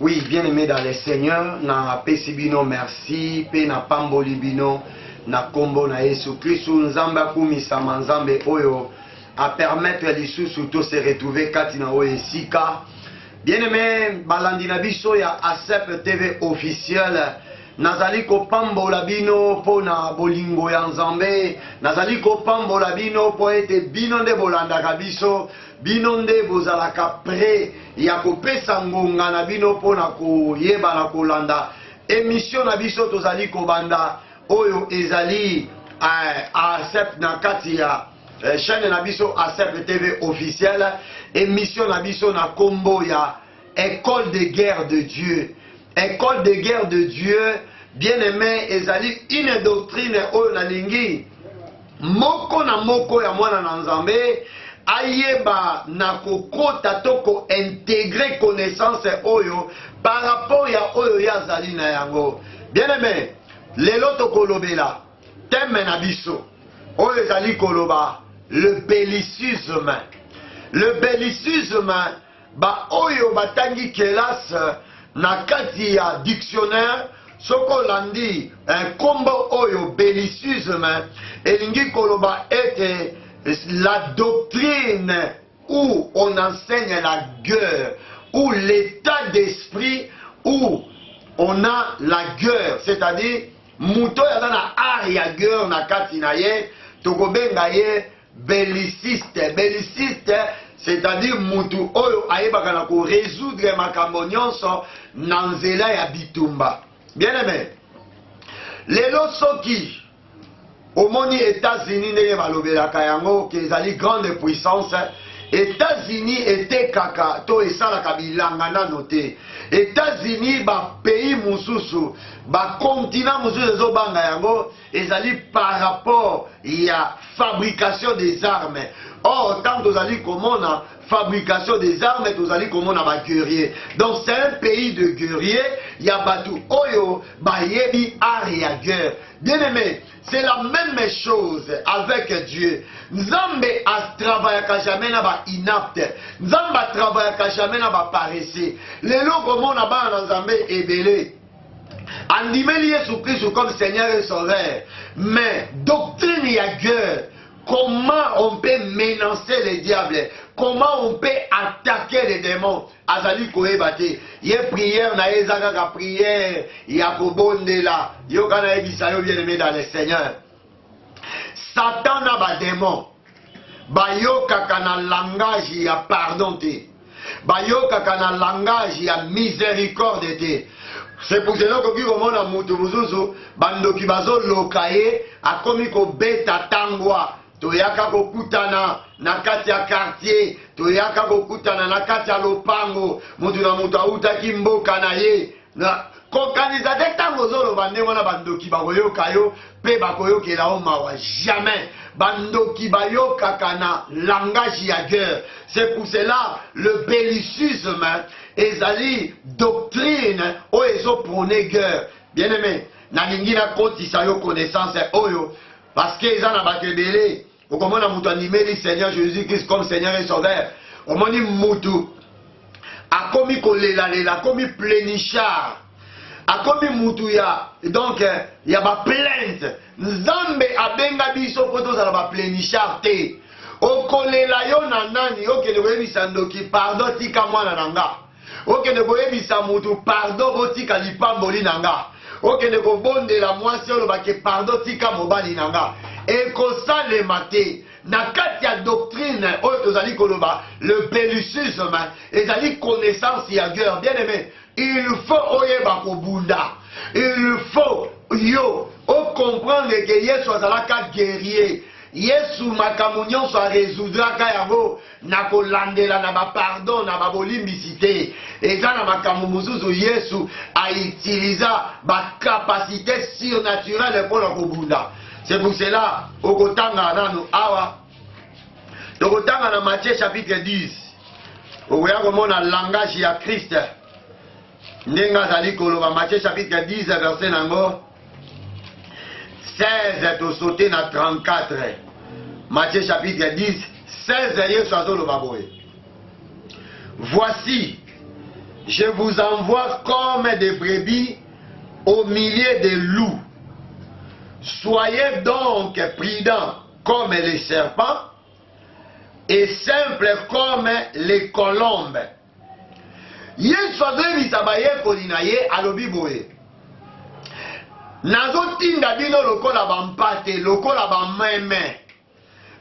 Oui, bien aimé dans le Seigneur, na pesibino merci, pe na pambolibino, na kombo na Yesu Christu, nzamba kumisa manzambe oyo, à permettre les sous-sous se retrouver katina oyo esika. Bien aimé, balandina biso ya ASEP TV officiel, nazali ko pambola bino po na bolingo ya nzambe, nazali ko pambola bino po ete bino nde bolandaka biso, bino nde bozalaka pre ya kopesa ngonga na bino po na koyeba na kolanda émission na biso tozali kobanda oyo ezali ASEP na kati ya chaîne na biso ASEP TV officiel, émission na biso na kombo ya École de guerre de Dieu. École de guerre de Dieu, bien aimé, ezali une doctrine oyo na lingi moko na moko ya mwana na nzambe ayeba na kokota toko intégrer connaissance oyo par rapport ya oyo ya zali na yango. Bien aimé, lelo tokolobela thème na biso oyo ezali koloba le bellicisme. Le bellicisme ba oyo batangi kelas na kati ya dictionnaire soko landi kombo oyo bellicisme elingi koloba ete la doctrine où on enseigne la guerre, où l'état d'esprit où on a la guerre, c'est-à-dire muto ya na art ya guerre na kati na ye tokobenga ye belliciste. Belliciste c'est-à-dire mutu oyo ayebaka na ko résoudre makambo nyonso na nzela ya bitumba. Bien aimé, lelo soki omoni États-Unis ndenge balobelaka yango ke ezali grande puissance, États-Unis ete kaka to esalaka bilanga nano te. États-Unis ba pays mususu ba continent mususu ezobanga yango ezali par rapport ya fabrication des armes. Or tant tozali komona fabrication des armes tozali komona ba guerrier. Donc c'est un pays de guerriers, ya batu oyo ba yebi art ya guerre. Bien aimé, c'est la même chose avec Dieu. Nzambe a travaillé jamais na ba inapte. Nzambe a travaillé jamais na ba paresseux. Lelo komo na ba na Nzambe ebele. Andimeli Yesu Christ comme Seigneur et Sauveur. Mais doctrine ya guerre. Comment on peut menacer les diables? Comment on peut attaquer les démons? Azali koebate. Ye prière na ezaka ka prière. Ya kobondela. Yo kana ebisa yo bien aimé dans le Seigneur. Satan na ba démon. Bayoka kana langage ya pardon te. Bayoka kana langage ya miséricorde te. C'est pour cela que comme on a mutu muzuzu bandoki bazo lokaye akomi ko beta tangwa. Toyaka kokutana na kati ya quartier, toyaka kokutana na kati ya lopango, mutu na mutu autaki mboka na ye. Na kokanisa te tango zolo bande wana bandoki bakoyoka yo pe bakoyokela o mawa jamais. Bandoki bayoka kana langage ya guerre. C'est pour cela le bellicisme ezali doctrine o ezo prôner guerre. Bien aimé, na lingi na kotisa yo connaissance oyo parce que ezana bakebele. Au moment où on a Seigneur Jésus-Christ comme Seigneur et Sauveur, au moment où a commis kolela, commis plénichard, a commis mutuya, donc il y a ma plainte. Nzambe a benga biso poto za ba plénichard te. O kolela yo na nani, o ke ne bisandoki pardon tika mwana nanga. O ke ne bisa mutu pardon botika lipamboli nanga. O ke ne ko bondela mwasi o ba ke pardon tika mobali nanga. Et kosalema te na kati ya doctrine oyo tozali koloba le bellicisme ezali connaissance ya guerre. Bien aimé, il faut oyeba kobunda, il faut yo o comprendre que Yesu azalaka guerrier. Yesu makambo nyonso aresoudra yango na kolandela na ba pardon na ba bolimbisite. Eza na makambo mususu Yesu a utiliza ba capacité surnaturelle pour la kobunda. C'est pour cela, au Kotanga nanu awa, au Kotanga na Matthieu chapitre 10, au Kotanga na langage ya Christ, Nenga zali koloba Matthieu chapitre 10 verset nango 16 to sauter na 34. Matthieu chapitre 10, 16 Yesu azoloba boye. Voici je vous envoie comme des brebis au milieu des loups. Soyez donc prudents comme les serpents et simples comme les colombes. Yesu azobebisa bayekoli na ye alobi boye, nazotinda bino lokola bampate, lokola bameme,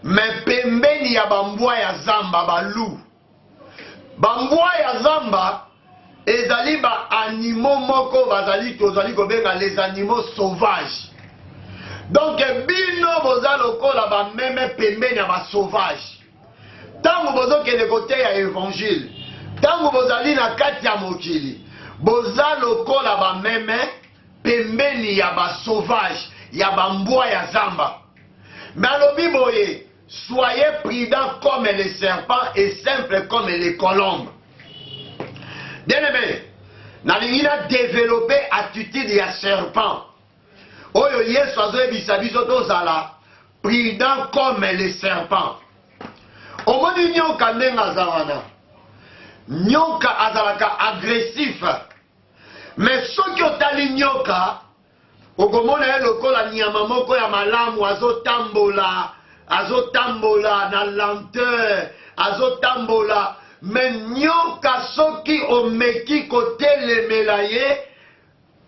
me pembeni ya bambwa ya zamba balu. Bambwa ya zamba ezali ba animaux moko bazali tozali kobenga les animaux sauvages. Donc bino boza lokola bameme pembeni ya ba sauvage. Tango bozokende kote ya évangile, tango bozali na kati ya mokili, boza lokola bameme pembeni ya ba sauvage, ya bambwa ya zamba. Mais alobi boye, soyez prudents comme les serpents et simples comme les colombes. Bien-aimé, nalingi na développer attitude ya serpent. Oyo Yesu azoyebisa biso tozala prudent comme les serpents. Omoni nyoka ndenge azalana, nyoka azalaka agressif. Mais soki otali nyoka, okomona ye lokola nyama moko ya malamu, azotambola na lenteur, azotambola. Mais nyoka soki omeki kotelemela ye,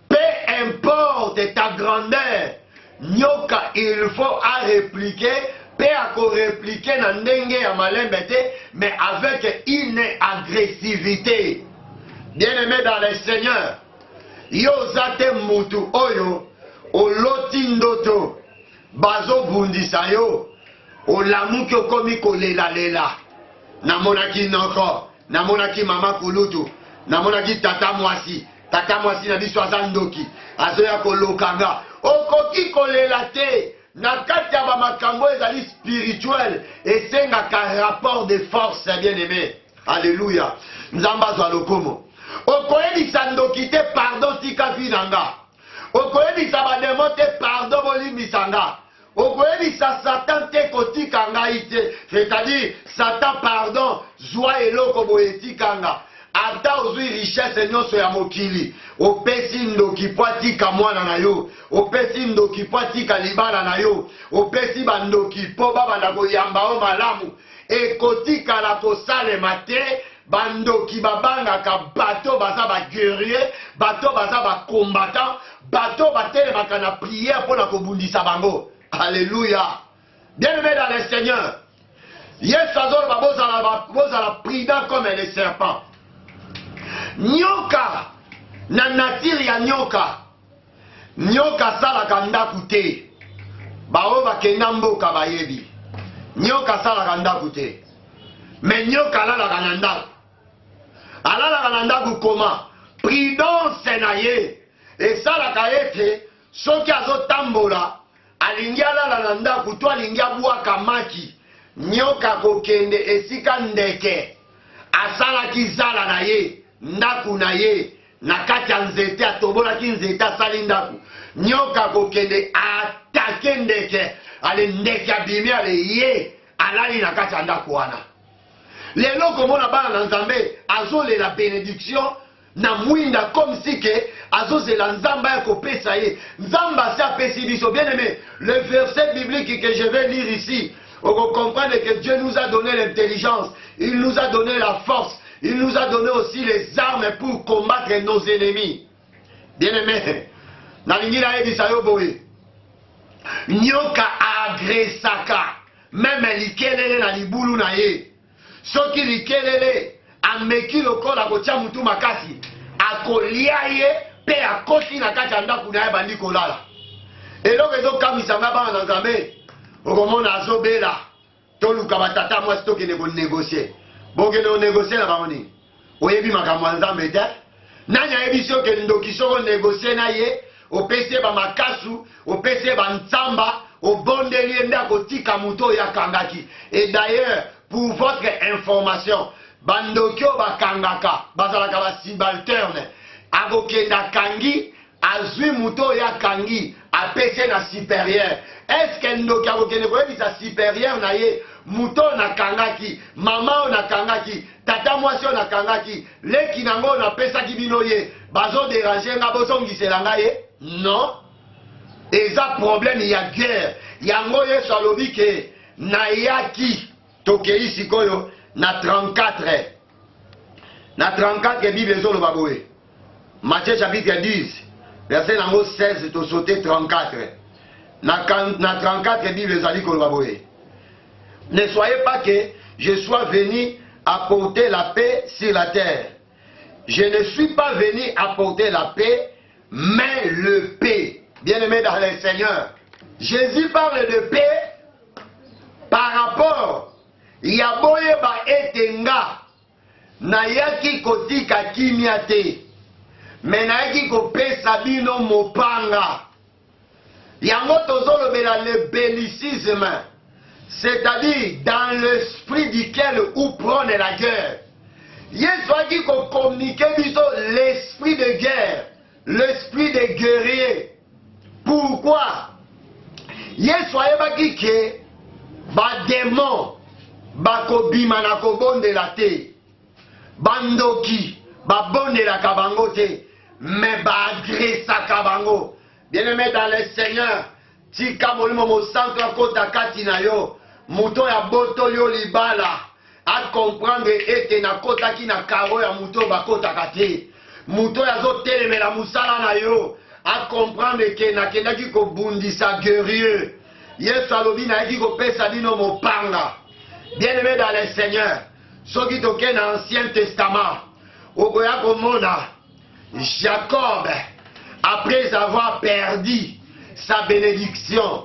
peu importe ta grandeur, nyoka il faut à répliquer, peu à répliquer na ndenge ya malembete, mais avec une agressivité. Bien-aimé dans le Seigneur, yo zate mutu oyo oloti ndoto bazo bundisa yo olamuki okomi kolela namonaki noko, namonaki mama kulutu, namonaki tata mwasi na biso aza ndoki azoya kolokanga, okoki kolela te. Na kati ya bamakambo ezali spirituel esengaka rapport de force, bien aimé. Alléluia. Nzamba azwa lokomo. Okoyebisa ndoki te pardon tika vinanga. Okoyebisa bademo te pardon bolimbisa nga. Okoyebisa Satan te kotika ngai te. C'est-à-dire Satan pardon zwa eloko boyetika nga. Ata ozwi richesse nyonso ya mokili, opesi ndoki po atika mwana na yo, opesi ndoki po atika libala na yo, opesi bandoki po babanda koyamba o malamu, ekotikala kosalema te. Bandoki babangaka bato baza ba guerrier, bato baza ba combattant, bato batelemaka na prière pour na kobundisa bango. Alléluia. Bien-aimé dans le Seigneur, Yesu azoloba bozala prudent comme les serpents. Nyoka na nature ya nyoka, nyoka salaka ndaku te. Bao bakenda mboka bayebi, nyoka salaka ndaku te. Mais nyoka alalaka na ndaku. Alalaka na ndaku koma prudence na ye esalaka ete soki azotambola alingi alala na ndaku to alingi abwaka maki, nyoka kokende esika ndeke asalaki zala na ye, ndaku na ye na kati ya nzete, atobolaki nzete asali ndaku, nyoka kokende atake ndeke, ale ndeke abimi ale ye alali na kati ya ndaku wana. Lelo komona bana na Nzambe azolela bénédiction na mwinda comme si que azozela nzamba ya kopesa ye. Nzamba sa pesi biso. Bien aimé, le verset biblique que je vais lire ici, on comprend que Dieu nous a donné l'intelligence, il nous a donné la force, il nous a donné aussi les armes pour combattre nos ennemis. Bien aimé, nalingi na yebisa yo boye, nyoka agresaka même likelele na libulu na ye. Soki likelele ameki lokola kotia mutu makasi, akolia ye pe akoti na kati ya ndaku na ye bandi kolala. Eloko ezokamwisa nga bana na Nzambe, okomona azobela toluka batata mwasi tokende konegocie. Bokende konegocie na bango nini? Oyebi makambo ya Nzambe te? Nani ayebi si okende ndoki soko negocie na ye, opesi ye bamakasu, opesi ye banzamba, obondeli ye nde akotika mutu oyo akangaki. Et d'ailleurs, pour votre information, bandokyo bakangaka, bazalaka ba subalterne, agokenda kangi, azui muto ya kangi, apese na supérieur. Est-ce que ndoki agokende koyebisa supérieur na ye, muto na kangaki, mama na kangaki, tata mwasi oyo nakangaki leki nango napesaki bino ye bazoderange nga bozongisela nga ye non eza problème ya guerre yango Yesu alobi ke nayaki tokei sikoyo na 34 na 34 Bible ezoloba boye Matthieu chapitre 10 verset nango 16 tosaute 34 na 34 Bible ezali koloba boye ne soyez pas que je sois venu apporter la paix sur la terre. Je ne suis pas venu apporter la paix, mais le paix. Bien-aimé dans le Seigneur, Jésus parle de paix par rapport yaboye ba etenga na yaki kotika kimia te mais na yaki kopesa bino mopanga yango tozolobela le bellicisme. C'est-à-dire dans l'esprit duquel où prône la guerre. Yesu a dit qu'on communique l'esprit de guerre, l'esprit des guerriers. Pourquoi? Yesu a dit que ba démon ba kobima na kobonde la te, bandoki ba bonde la kabango te, mais ba agressa kabango. Bien-aimé dans le Seigneur, tika molimo mo centre kota kati na yo. Mouton ya boto yo libala a comprendre ete na kota ki na karo ya mouton ba kota kate mouton ya zo telemela musala na yo a comprendre ke na kendaki ko bundisa guerrier Yesu alobi na yaki ko pesa bino mopanga. Bien-aimé dans le Seigneur, soki toke na Ancien Testament okoya komona Jacob après avoir perdu sa bénédiction.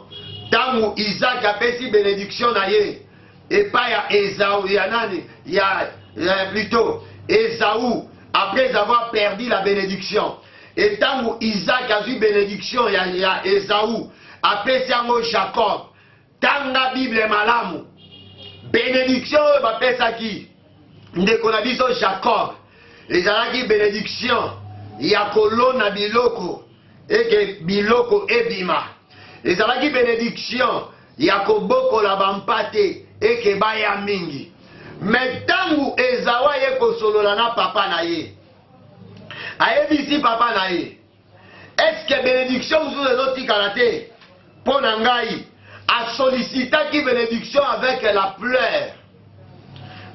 Tant Isaac a fait bénédiction na ye et pas ya Esaü ya nani ya plutôt Esaü après avoir perdu la bénédiction et tant Isaac a eu bénédiction ya Esaü après yango Jacob tanga Bible malamu bénédiction ba pesa ki ndeko na biso Jacob ezalaki bénédiction ya kolona biloko eke biloko ebima ezalaki bénédiction ya kobokola bampate eke baya mingi mais tangu Esaü ye kosolola na papa na ye ayebisi papa na ye est-ce que bénédiction mosusu ezotikala te mpo na ngai asolicitaki bénédiction avec la pleure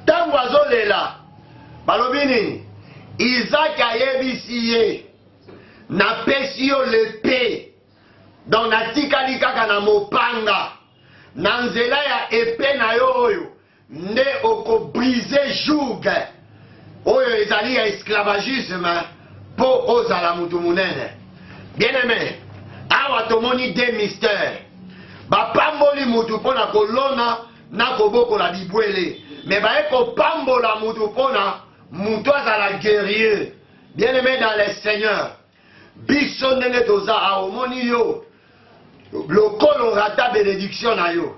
tangu azolela balobi nini Isaac ayebisi ye napesi yo le paix donc natikali kaka na mopanga na nzela ya epée na yo oyo nde okobrise joug oyo ezali ya esclavagisme mpo ozala mutu munene. Bien aimé, awa tomoni deux mystères bapamboli mutu mpo na kolona na kobokola bibwele me baye kopambola mutu mpo na mutu azala guerrier. Bien aimé dans le Seigneur, biso ndenge toza aomoni yo lokolo rata bénédiction na yo.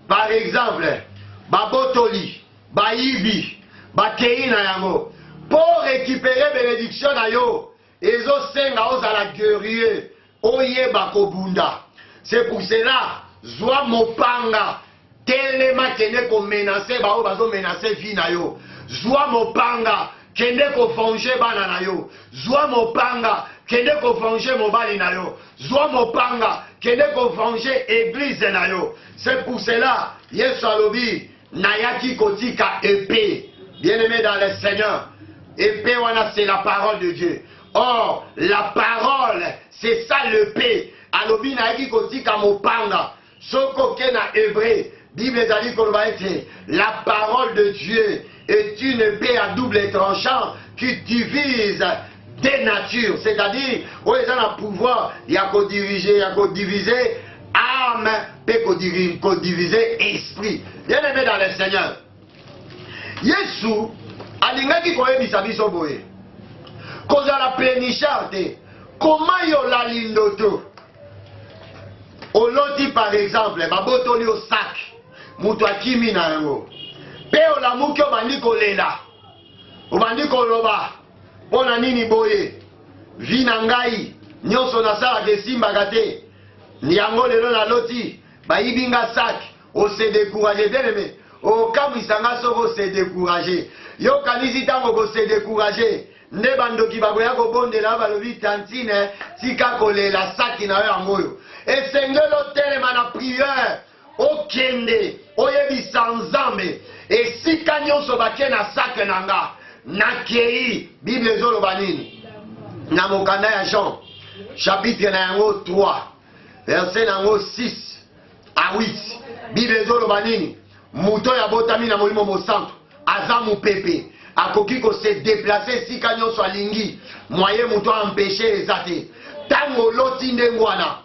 Par exemple, babotoli, bayibi, bakei na yango. Pour récupérer bénédiction na yo, ezo senga ozala guerrier, oye bakobunda. C'est pour cela, zwa mopanga, telema kende ko menacer bao bazo menacer vie na yo. Zwa mopanga, kende ko fonge bana na yo. Zwa mopanga, kende ko fonge mobali na yo. Zwa mopanga, kende ko fonge église na yo. C'est pour cela, Yesu alobi, nayaki kotika épée. Bien-aimé dans le Seigneur, épée wana c'est la parole de Dieu. Or, la parole, c'est ça l'épée. Alobi nayaki kotika mopanga. Soko ke na hébreu, Bible ezali koloba ete, la parole de Dieu est une épée à double tranchant qui divise des natures, c'est-à-dire où ils ont le pouvoir, il y a qu'au diriger, il y a qu'au diviser âme, et qu'au diviser esprit. Bien aimé dans le Seigneur, Yesu alingaki koyebisa biso boye kozala plenichard te. Comment yo la lindoto oloti par exemple babotoli au sac mutu akimi na yango pe olamuki obandi kolela obandi koloba mpona nini boye vi na ngai nyonso nasalaka esimbaka te yango lelo naloti bayibi nga sac ose découragé bien aimé okamwisanga soko ose découragé yo kanisi tango ko se décourager nde bandoki bakoya kobondela balobi tantine tika kolela saki na yo yangoyo esengelo telema na prière okende oyebisa nzambe esika nyonso bake na sake na nga nakei bible ezoloba nini na mokanda ya Jean chapitre na yango 3 verset na yango 6 à 8 bible ezoloba nini muto ya botami na molimo mosantu aza mupepe akoki ko se déplacer esika nyonso alingi moye muto empêcher eza te tango loti ndenge wana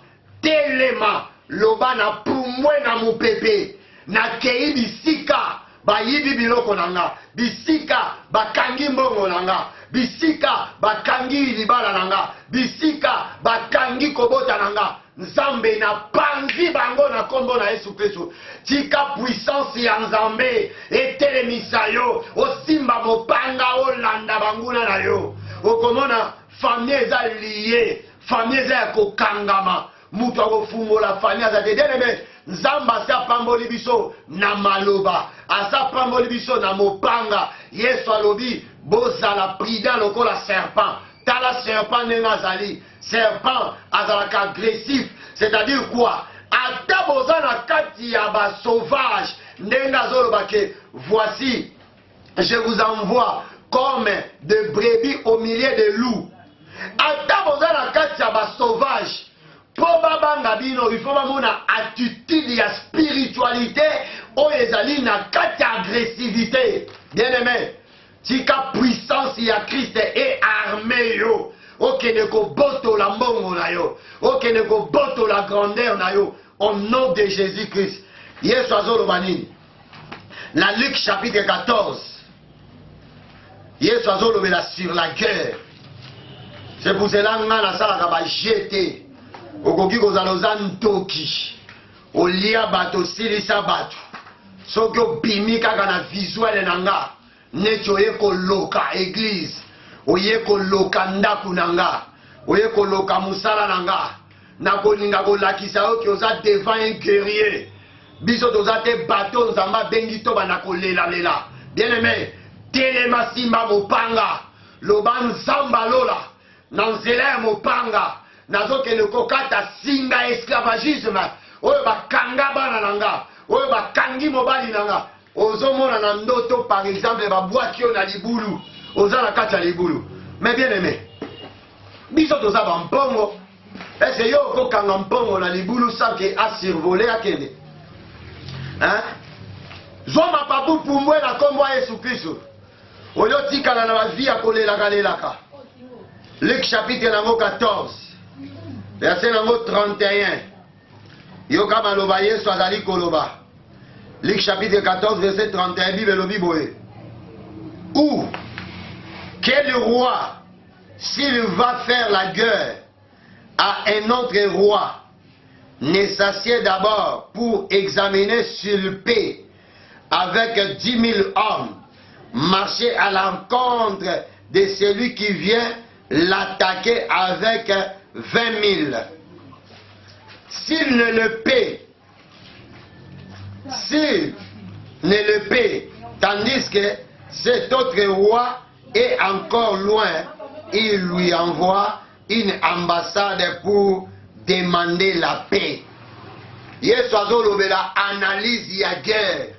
telema loba na pumwe na mupepe nakei bisika bayibi biloko na nga bisika bakangi mbongo na nga bisika bakangi libala na nga bisika bakangi kobota na nga nzambe na panzi bango na kombo na Yesu Kristo tika puissance ya nzambe etelemisa yo osimba mopanga olanda banguna na yo okomona famille eza liye famille eza ya kokangama mutu akofungola famille aza te deneme nzambe asa pamboli biso na maloba asa pamboli biso na mopanga Yesu alobi bozala prudent lokola serpent tala serpent ndenge azali serpent azalaka agressif c'est-à-dire quoi ata boza na kati ya basauvage ndenge azoloba ke voici je vous envoie comme de brebis au milieu de loups ata boza na kati ya basauvage po babanga bino il faut bamona attitude ya spiritualité oyo ezali na kati ya agressivité bien aimé tika puissance ya Christ et armée yo okende kobotola mbongo na yo okende kobotola grandeur na yo au nom de Jésus-Christ. Yesu azoloba nini na Luc chapitre 14 Yesu azolobela sur la guerre. C'est pour cela nga nasalaka bajete okoki kozala oza ntoki olia bato osilisa bato soki obimi kaka na visuele na nga neti oye koloka église oye koloka ndaku na nga oye koloka musala na nga nakolinga kolakisa yo ki oza devant un guerrier biso toza te bato nzambe abengi to bana kolelalela bien aimé telema simba mopanga loba nzambe alola na nzela ya mopanga nazokende kokata singa esclavagisme oyo bakanga bana na nga oyo bakangi mobali na nga ozomona na ndoto par exemple babwaki yo na libulu oza na kati ya libulu mais bien aimé biso toza bampongo ese yo okokanga mpongo na libulu sake asurvole akende zwa mapapu pumbwe na kombo ya Yesu Kristo oyo tikala na bavi ya kolelaka. Luc chapitre nango 14 verset nango 31 yoka maloba Yesu azali koloba. Luc chapitre 14 verset 31 Bible lobi boye ou quel roi s'il va faire la guerre à un autre roi ne s'assied d'abord pour examiner sur le paix avec 10 000 hommes marcher à l'encontre de celui qui vient l'attaquer avec 20 000. S'il ne le paie, tandis que cet autre roi est encore loin, il lui envoie une ambassade pour demander la paix. Yesu azolobela analyse ya guerre.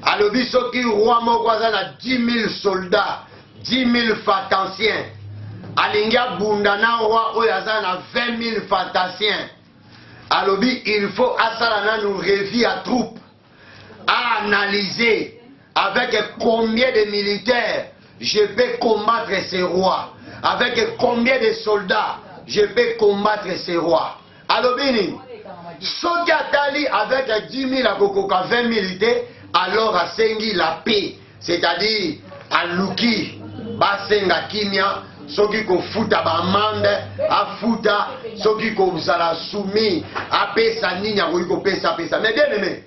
Alobi soki roi moko aza na 10 000 soldats, 10 000 phatansiens. Alingi abunda na roi oyo aza na 20 000 phatansiens. Alobi il faut asala nanu revue à troupe, à analyser avec combien de militaires je peux combattre ces rois, avec combien de soldats je peux combattre ces rois. Alobini, soki atali avec 10 000 akokoka 20 militaires, alors asengi la paix, c'est-à-dire aluki basenga kimia soki kofuta bamande afuta soki kozala soumi apesa nini akoki kopesa pesa. Mais bien aimé,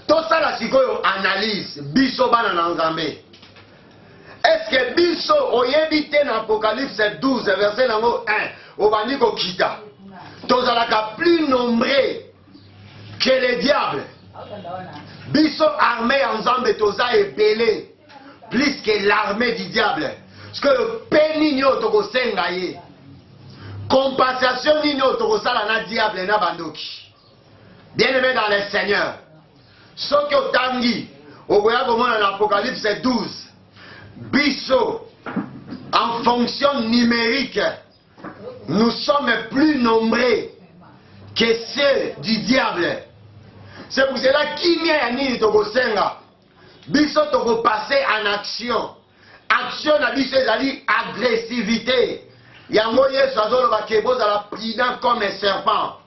tosala sikoyo analyse biso bana na Nzambe. Est-ce que biso oyebi te na Apocalypse 12 verset nango 1 obandi kokita tozalaka plus nombreux que les diables? Biso armée en Nzambe toza ebele plus que l'armée du diable. Parce que le péni nyo tokosenga ye. Compensation nyo tokosala na diable na bandoki. Bien-aimé dans le Seigneur. Ce que otangi, au voyage comme dans l'Apocalypse 12, biso, en fonction numérique, nous sommes plus nombreux que ceux du diable. C'est pour cela qu'il y a ni tokosenga. Biso toko passer en action. Action na biso ezali agressivité. Yango Yesu azoloba ke bozala prudent comme un serpent.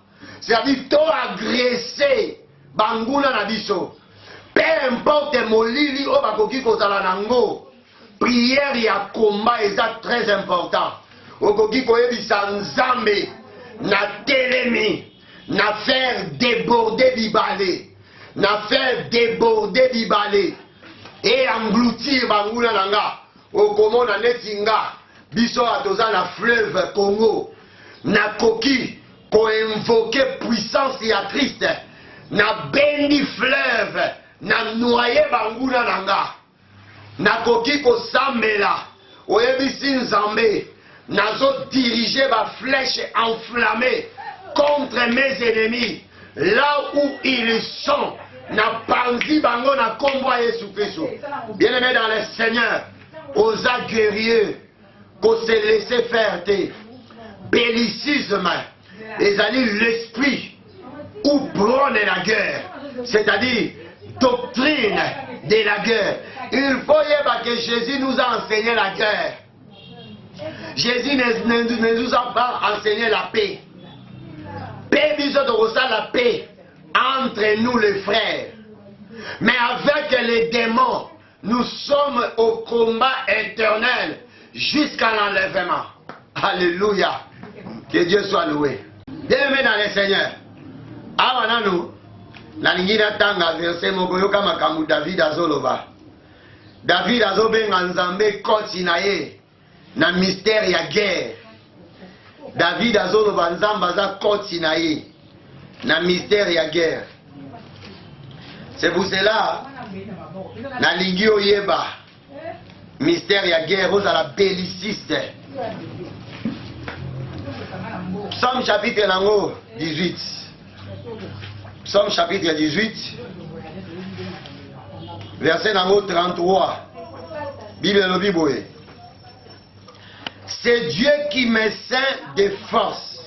C'est-à-dire to agresser banguna na biso. Peu importe molili o bakoki kozala nango. Prière ya combat est très important. Okoki koyebisa Nzambe na telemi. Na faire déborder Bibalé, na faire déborder Bibalé, et engloutir Banguna Nanga, au Komona Netinga, biso atoza na fleuve Congo, na koki, ko invoquer puissance ya Christ, na béni fleuve, na noyer Banguna Nanga, na koki ko sambela, oyebisi Nzambe, nazo diriger ba flèche enflammée, contre mes ennemis, là où ils sont, n'a pandi bango na combo Yesu Christ. Bien-aimé dans le Seigneur, osa guerrier, qu'on se laisser faire tes bellicisme, les amis, l'esprit où prône la guerre, c'est-à-dire doctrine de la guerre. Il faut y que Jésus nous a enseigné la guerre. Jésus ne nous a pas enseigné la paix. La paix entre nous les frères. Mais avec les démons, nous sommes au combat éternel jusqu'à l'enlèvement. Alléluia. Que Dieu soit loué. Bien-aimés dans le Seigneur. Awananu, na lingina tanga verset mogoyoka makamu David azoloba. David azobenga Nzambe koti na ye na mystère ya guerre. David azoloba Nzambe aza koti na ye na mystère ya guerre. C'est pour cela na lingi oyeba mystère ya guerre ozala belliciste. Psaume chapitre 18. Psaume chapitre 18. Verset 33. Bible le Bible. C'est Dieu qui me ceint de force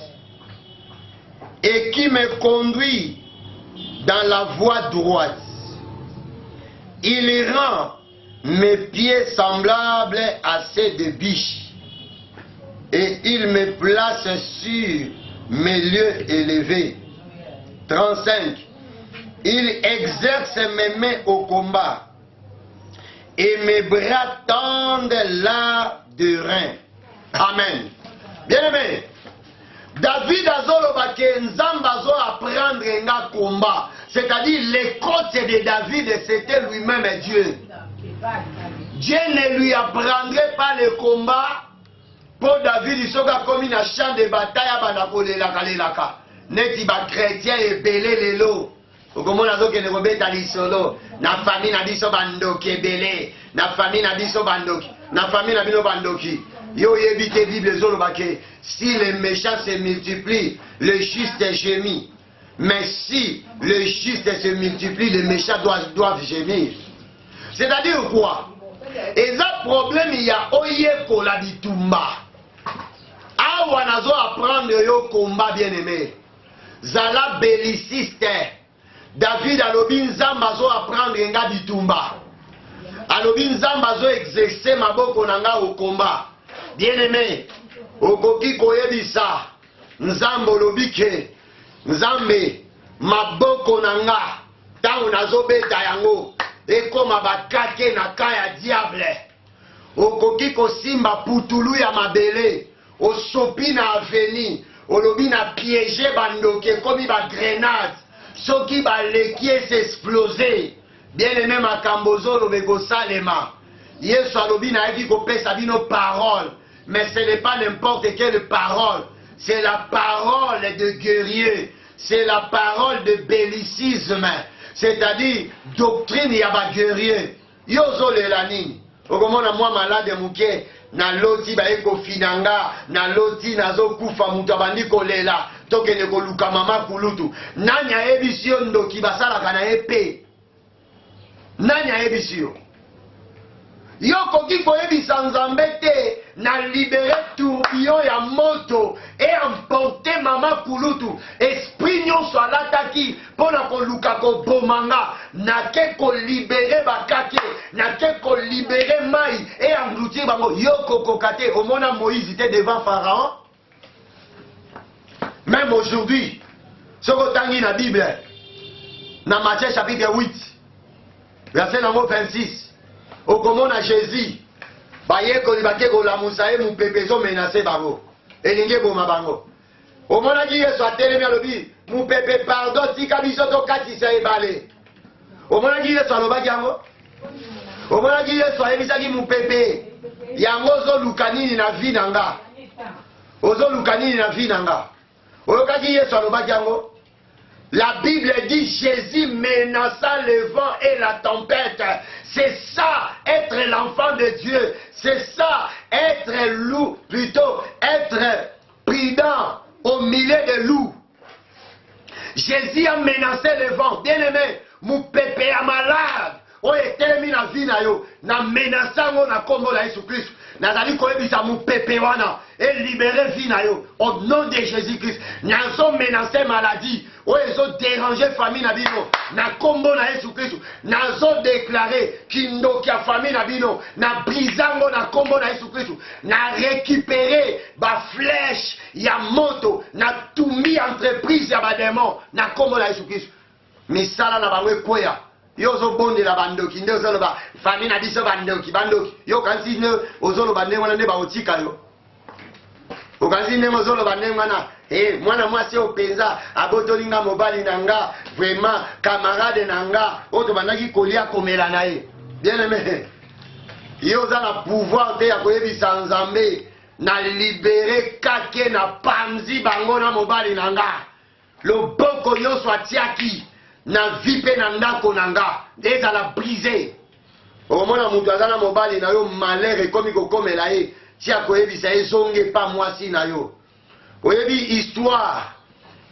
et qui me conduit dans la voie droite. Il rend mes pieds semblables à ceux de biches et il me place sur mes lieux élevés. 35. Il exerce mes mains au combat et mes bras tendent là de rein. Amen. Bien-aimé, David azoloba ke Nzambe azo apprendre nga combat. C'est-à-dire les côtes de David, c'était lui-même Dieu. Dieu ne lui apprendrait pas le combat pour David. Il sera comme un champ de bataille à neti ba chrétien et belé lelo. Okomona zo kene kobeta lisolo. Na famille na biso bandoki belé. Na famille na biso bandoki. Na famille na bino bandoki. Yo yebite Bible zoloba ke si les méchants se multiplient, le juste gémit. Mais si le juste se multiplie, les méchants doivent gémir. C'est-à-dire quoi? Et ça problème il y a oye kola bitumba. Awa nazo apprendre yo combat bien-aimé. Zala belliciste. David alobi Nzamba zo apprendre nga bitumba. Alobi Nzamba zo exercer maboko nanga au combat. Bien-aimé, okoki koyebisa Nzambe olobi ke Nzambe maboko nanga tango nazobeta yango ekoma bakake na kaya diable. Okoki kosimba putulu ya mabele osopi na aveni olobi na piéger bandoke komi ba grenade soki baleki s'exploser. Bien-aimé makambo zolobe kosalema. Yesu alobi na yaki kopesa bino parole. Mais ce n'est pas n'importe quelle parole. C'est la parole de guerrier. C'est la parole de bellicisme. C'est-à-dire doctrine yaba guerrier. Yozo lelanini. okomona mwa malade muke na loti ba eko finanga na loti nazo kufa mutu abandi kolela tokende koluka mama kulutu nani ayebi yo ndoki basalaka na epe nani ayebi yo yo koki koyebisa Nzambe te na libere tourbillon ya moto et emporter mama kulutu esprit nyonso alataki pona koluka kobomanga nake kolibere bakake nake kolibere mai et engloutir bango yo kokoka te omona Moïse te devant Pharaon. Même aujourd'hui soko tangi na Bible na Matthieu chapitre 8 verset numéro 26 okomona Jésus baye kolibake kolamusa ye mupepezo menase bango elinge boma bango omona ki Yesu atelemi alobi mupepe pardon tika biso tokatisa ebale omona ki Yesu alobaki yango omona ki Yesu ayebisaki mupepe yango ozoluka nini na vi na nga ozoluka nini na vi na nga oyokaki Yesu alobaki yango. La Bible dit Jésus menaça le vent et la tempête. C'est ça, être l'enfant de Dieu. C'est ça, être loup, plutôt être prudent au milieu de loups. Jésus a menacé le vent. Bien aimé, mon pépé est malade. On est terminé la vie na menaçant na kombo la Jésus Christ. Nazali koyebisa mon pépé wana et libérer vie na yo au nom de Jésus Christ. Nazo menacer maladie. O ezo déranger famille na bino na kombo na Yesu Kristo nazo déclarer kindoki ya famille na bino na brizango na kombo na Yesu Kristo na récupérer ba flèche ya moto na tumi entreprise ya ba démon na kombo na Yesu Kristo misala na bango ekoya yo zo bonde la bandoki nde zo ba famille na biso bandoki yo kanzi ne ozolo ba ndengwana nde ba otika yo okanzi ne ozolo ba ndengwana mwana mwasi openza abotolinga mobali nanga vraiment camarade nanga oto bandaki kolia komela na ye bien aimé yo za na pouvoir te ya koyebisa Nzambe na libere kake na panzi bango na mobali nanga loboko nyonso atiaki na vipe na ndako nanga ezala brisé omona mutu aza na mobali na yo malheur ekomi kokomela ye tia koyebisa ezonge pa mwasi na yo. Oyebi histoire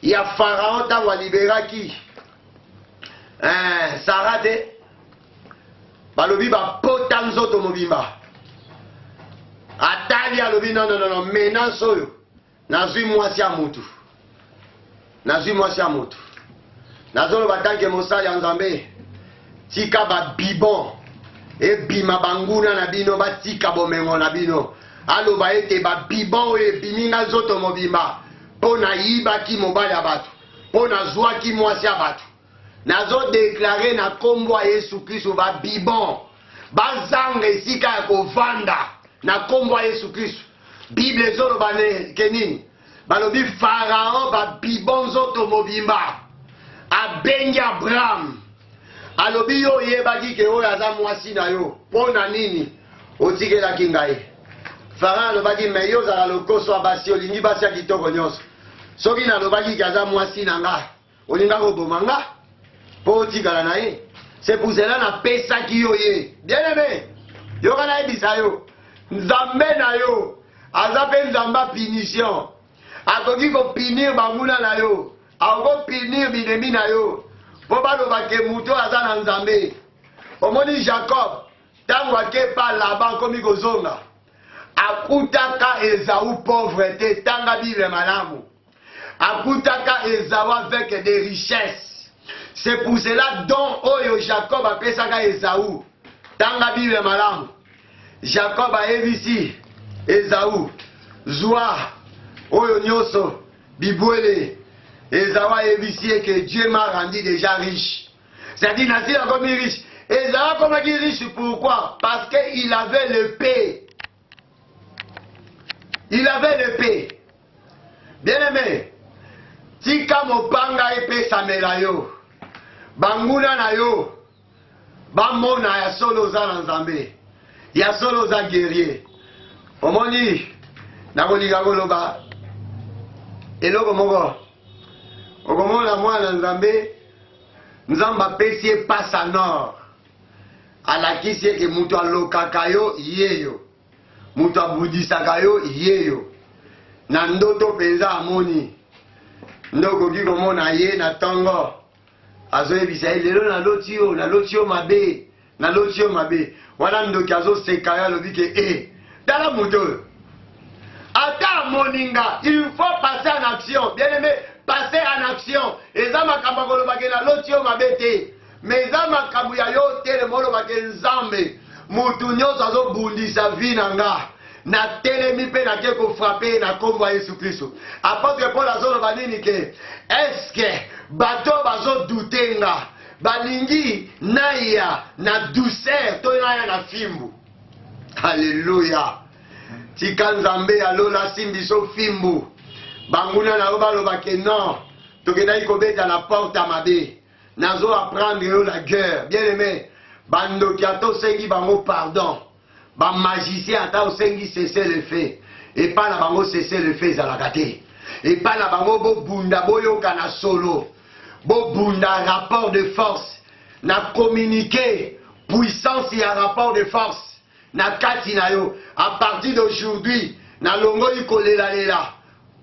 ya Pharaon tango liberaki Sarah te balobi ba pota nzoto mobimba atali alobi non menace oyo nazwi mwasi ya mutu nazolo batanke mosali ya Nzambe tika ba bibon ebima banguna na bino batika bomengo na bino aloba ete ba bibon ebimi nga zoto mobimba pona yibaki mobali ya bato pona zwaki mwasi ya bato nazo déclarer na kombo ya Yesu Kristo ba bibon bazanga esika ya kovanda na kombo ya Yesu Kristo. Bible ezoloba kenini balobi Pharaon ba bibon zoto mobimba abengi Abraham alobi yo yebaki ke oyo aza mwasi na yo pona nini otikelaki ngai. Pharaon alobaki me yo zala lokoso abasi olingi basi ya kitoko nyonso soki nalobaki ke aza mwasi na nga olinga koboma nga po otikala na ye. C'est pour cela napesaki yo ye. Bien aimé yoka nayebisa yo Nzambe na yo aza mpe Nzamba punition akoki kopinir banguna na yo akopinir binemi na yo po baloba ke mutu aza na Nzambe. Omoni Jacob tango ake pa Laban komi kozonga akutaka Esaü pauvre te tanga Bible malamu akutaka Esaü avec des richesses. C'est pour cela dont oyo Jacob a pesaka Esaü tanga Bible malamu Jacob a ebisi Esaü zwa oyo nyoso bibwele Esaü a ebisi que Dieu m'a rendu déjà riche. C'est-à-dire Nasir a comme riche. Esaü a comme riche pourquoi? Parce qu'il avait le paix. Il avait le paix. Bien aimé, tika mopanga epe samela yo. Banguna na yo. Bamona ya solo za na Nzambe. Ya solo za guerrier. Omoni nakolinga koloba eloko moko. Okomona mwana Nzambe Nzamba pesi pasa nord. alakisi eke mutu alokaka yo yeyo, mutu abudisaka yo yeyo. Na ndoto penza amoni ndoko ki komona ye na tongo azoyebisa lelo naloti yo mabe, naloti yo mabe. Wana ndoki azoseka yo alobi ke tala mutu oyo ata moninga, il faut passer en action. Bien aimé, passer en action. Eza makambo kolobake naloti yo mabe te, mais eza makambo ya yo te le molobake nzambe mutu nyonso azobundisa vi na nga na telemi pe na ke ko frapper na kombo ya Yesu Kristo. Apôtre Paul azoloba nini ke eske bato bazo doutenga balingi naya na douceur to naya na fimbu. Alléluia. Tika nzambe alola simbiso fimbu banguna na baloba ke non tokendaki kobeta na porte ya mabe nazo apprendre yo la guerre. Bien aimé, bandoki ato sengi bango pardon, ba magicien ata osengi cesser le feu et pas na bango cesser le feu ezalaka te, et pas na bango bobunda boyoka na solo bobunda rapport de force na communiquer puissance ya rapport de force na kati na yo. À partir d'aujourd'hui na longoli kolela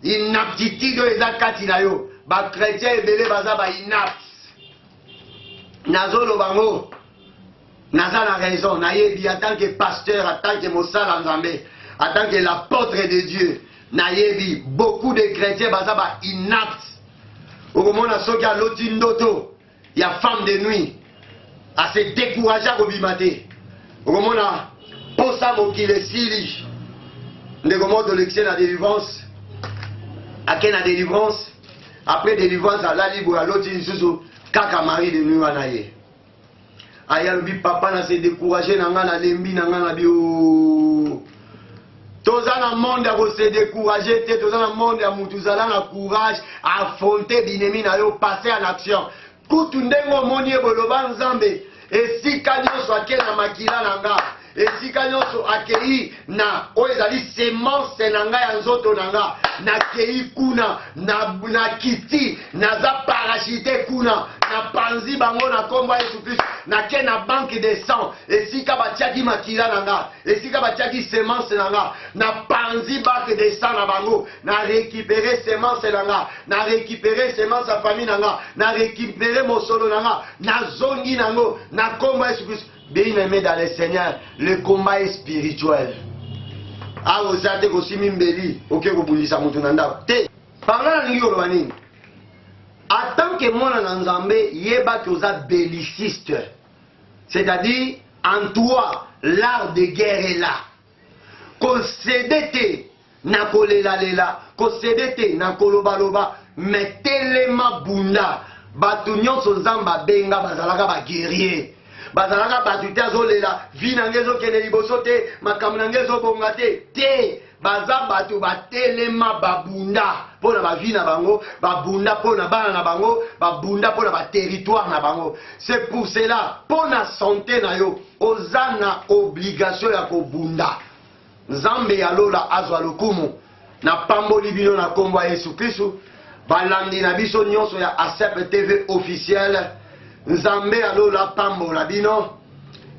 inaptitude eza kati na yo. Ba chrétien ebele baza ba inapte nazolo bango naza na raison nayebi en tant que pasteur, en tant que mosala nzambe, en tant que l'apôtre de Dieu nayebi beaucoup de chrétiens baza ba inapte. Okomona soki aloti ndoto ya femme de nuit a se décourager kobima te. Okomona posa mokili esili ndeko moto lekise na délivrance ake na délivrance, après délivrance alali boye aloti lisusu kaka mari de nuit wana ye ayalobi papa na se décourager na nga na lembi na nga na bio. Toza na monde ya ko se décourager te, toza na monde ya mutu zala na courage affronter binemi na yo, passer en action. Kutu ndengo moni eboloba nzambe esika nyonso ake na makila na nga, esika nyonso akei na oyo ezali semence na nga ya nzoto na nga, nakei kuna na kiti naza parachute kuna na panzi bango na kombo ya Yesu Kristo, nake na banque de sang esika batiaki makila na nga, esika batiaki semence na nga, na panzi banque de sang na bango, na récupérer semence na nga, na récupérer semence ya famille na nga, na récupérer mosolo na nga, na zongi nango na kombo ya Yesu Kristo. Bien aimé dans le Seigneur, le combat est spirituel. Ah, vous savez que si mimbeli, ok, vous pouvez dire que vous te. Parlant de l'Iorbanine, en tant que mon Nzambe, yeba que vous êtes belliciste. C'est-à-dire, en toi, l'art de guerre est là. Concédete, na kolela lela, concédete, na kolobaloba, mettez-les-ma bunda. Batunyon son zamba benga bazalaka ba guerrier. Bazalaka batute azolela vi nange ezokende liboso te, makambo nange ezobonga te baza bato batelema babunda mpona bavi na bango, babunda mpona bana na bango, babunda mpona baterritoire na bango. C'est pour cela mpona santé na yo oza na obligation ya kobunda. Nzambe ya lola azwa lokumu na pamboli bino na kombo ya Yesu Kristo. Balandi na biso nyonso ya ASEP TV officiel, Nzambe alola pambola bino.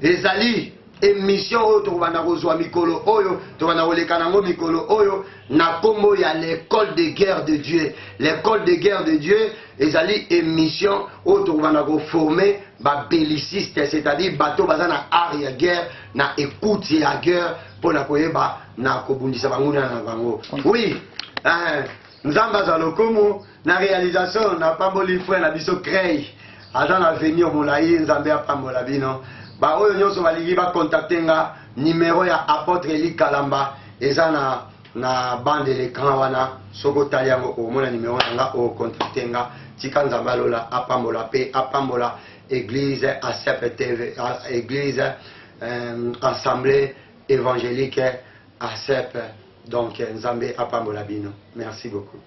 Ezali émission oyo tokobanda kozwa mikolo oyo tokobanda koleka nango mikolo oyo na kombo ya l'école de guerre de Dieu. L'école de guerre de Dieu ezali émission oyo tokobanda koformer ba belliciste, c'est-à-dire bato baza na art ya guerre, na écoute ya guerre pona koyeba na kobundisa bango na bango. Oui, Nzambe azwa lokumu na réalisation na pamboli frère na biso Crey. Aza na venir molayi Nzambe apambola bino. Ba oyo nyonso balingi ba contacter nga, numéro ya apôtre Eli Kalamba eza na bande l'écran wana, soko tali yango omona numéro nga o contacter nga. Tika Nzambe alola apambola pe apambola église ASEP TV, église assemblée évangélique ASEP. Donc Nzambe apambola bino. Merci beaucoup.